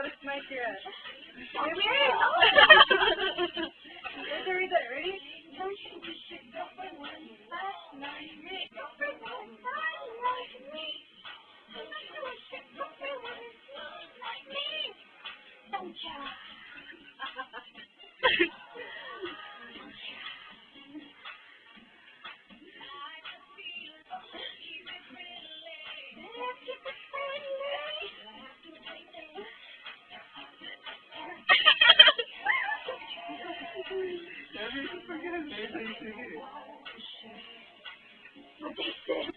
gotta smash your ass. Ready? Ready? Ready? What they said.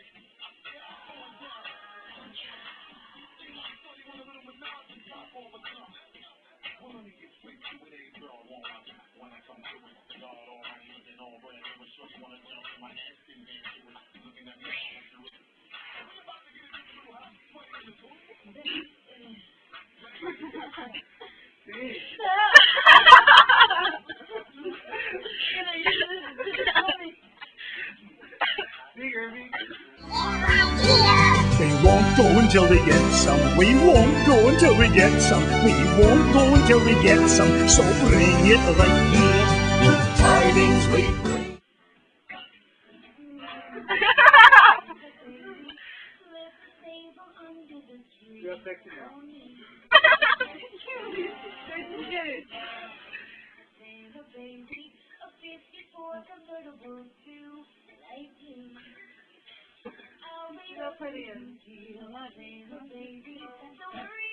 We won't go until we get some. We won't go until we get some. We won't go until we get some. So bring it right here. The tidings we bring. You're sexy now. So pretty.